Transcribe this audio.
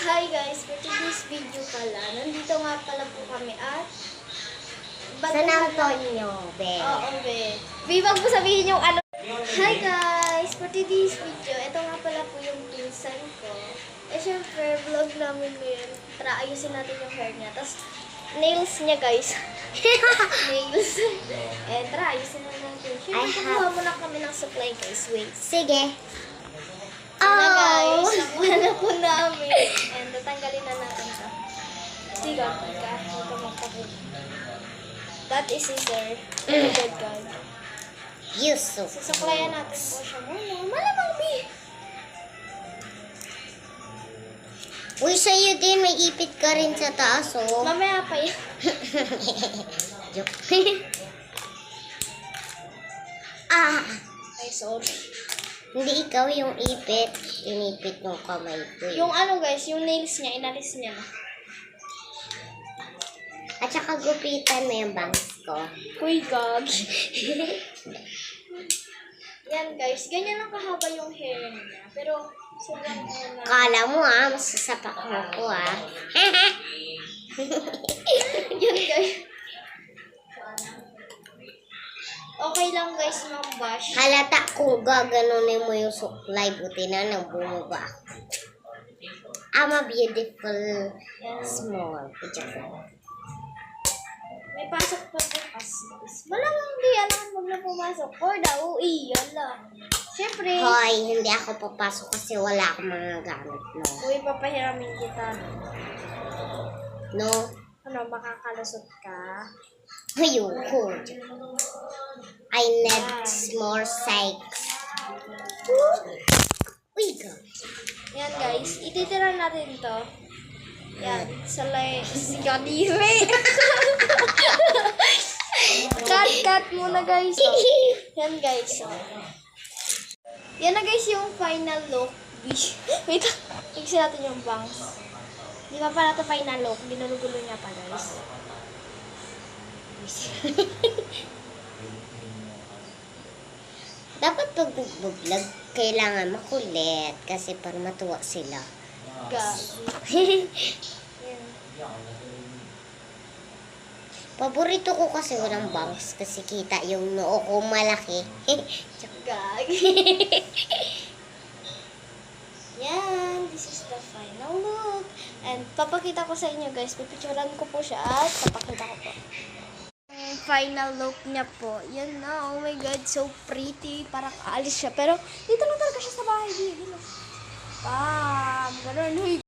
Hi guys, for today's video pala, nandito nga pala po kami at San Antonio, be. Oo, be. Wag mo sabihin yung ano. Hi guys, for today's video, ito nga pala po yung pinsan ko. Syempre, vlog namin ngayon. Tara, ayusin natin yung hair niya. Tapos, nails niya guys. Nails. Tara, ayusin na natin. Syempre, kukuha muna kami ng supply guys. Wait. Sige. Na guys, nakuha na po namin. And tatanggalin na natin ito. Sige, ito magpapit. That is scissor. Oh my God. Yusuf. Sasaklayan natin po siya muna. Malamang, B. Uy, sa'yo din, may ipit ka rin sa taas, oh. Mamaya pa yan. Joke. Ah, Ay, sorry. hindi ikaw yung ipit. Inipit ng kamay ko. Yung ano guys, yung nails niya, inalis niya na. At saka gupitan mo yung bangs ko. Uy, God. Yan guys, ganyan lang kahaba yung hair niya. Pero, sobrang na. Kala mo masasapak mo ko Yan guys. Okay lang guys, mag-bash. Halata kung gaganunin mo yung suklay, buti na nang bumaba. I'm a beautiful small. May pasok pa bukas. Malamang di alam wag na pumasok. Or daw, iyan lang. Siyempre. Hoy, hindi ako papasok kasi wala akong mga gamit, no? Uy, papahiramin kita. No? Ano, makakalusot ka? Ayoko. I need more sex. Uy, God. Yan guys, ititira natin to. Yan, salay, kadiri. Cut muna guys. Oh. Yan guys. Oh. Yan na guys yung final look. Wait, tignan natin yung bangs. Di pa pala ito final look. Ginugulo niya pa guys. Dapat pag vlog, kailangan makulit kasi para matuwa sila. Gabi. Yan. Paborito ko kasi walang bangs kasi kita yung noo ko malaki. Gagi. Yan, this is the final look. And papakita ko sa inyo guys, pipicturean ko po siya at papakita ko po. Ang final look niya po. Yan na, oh my God, so pretty. Parang aalis siya. Pero dito lang talaga siya sa bahay. Bam! Ganun, huy.